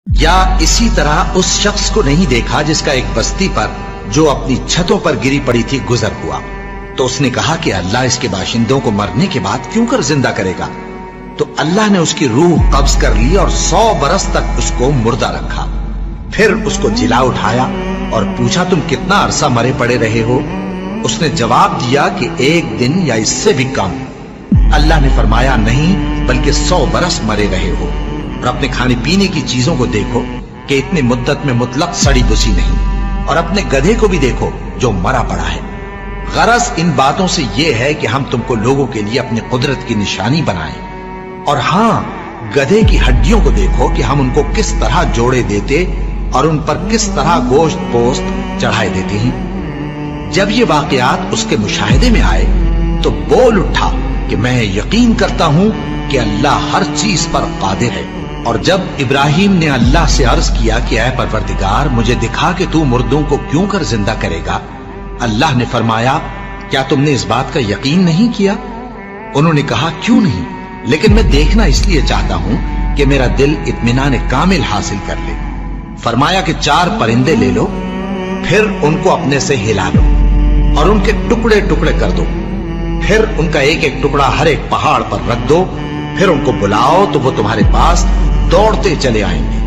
یا اسی طرح اس شخص کو نہیں دیکھا جس کا ایک بستی پر جو اپنی چھتوں پر گری پڑی تھی گزر ہوا، تو اس نے کہا کہ اللہ اس کے باشندوں کو مرنے کے بعد کیوں کر زندہ کرے گا؟ تو اللہ نے اس کی روح قبض کر لی اور 100 برس تک اس کو مردہ رکھا. پھر اس کو جلا اٹھایا اور پوچھا تم کتنا عرصہ مرے پڑے رہے ہو؟ اس نے جواب دیا کہ 1 دن یا اس سے بھی کم. اللہ نے فرمایا نہیں بلکہ 100 برس مرے رہے ہو. اور اپنے کھانے پینے کی چیزوں کو دیکھو کہ اتنی مدت میں مطلق سڑی بسی نہیں، اور اپنے گدھے کو بھی دیکھو جو مرا پڑا ہے. غرض ان باتوں سے یہ ہے کہ ہم تم کو لوگوں کے لیے اپنی قدرت کی نشانی بنائیں. اور ہاں، گدھے کی ہڈیوں کو دیکھو کہ ہم ان کو کس طرح جوڑے دیتے اور ان پر کس طرح گوشت پوست چڑھائے دیتے ہیں. جب یہ واقعات اس کے مشاہدے میں آئے تو بول اٹھا کہ میں یقین کرتا ہوں کہ اللہ ہر چیز پر قادر ہے. اور جب ابراہیم نے اللہ سے عرض کیا کہ اے پروردگار مجھے دکھا کہ تو مردوں کو کیوں کر زندہ کرے گا، اللہ نے فرمایا کیا تم نے اس بات کا یقین نہیں کیا؟ انہوں نے کہا کیوں نہیں، لیکن میں دیکھنا اس لیے چاہتا ہوں کہ میرا دل اطمینان کامل حاصل کر لے. فرمایا کہ 4 پرندے لے لو، پھر ان کو اپنے سے ہلا لو اور ان کے ٹکڑے ٹکڑے کر دو، پھر ان کا ایک ایک ٹکڑا ہر ایک پہاڑ پر رکھ دو، پھر ان کو بلاؤ تو وہ تمہارے پاس دوڑتے چلے آئیں گے.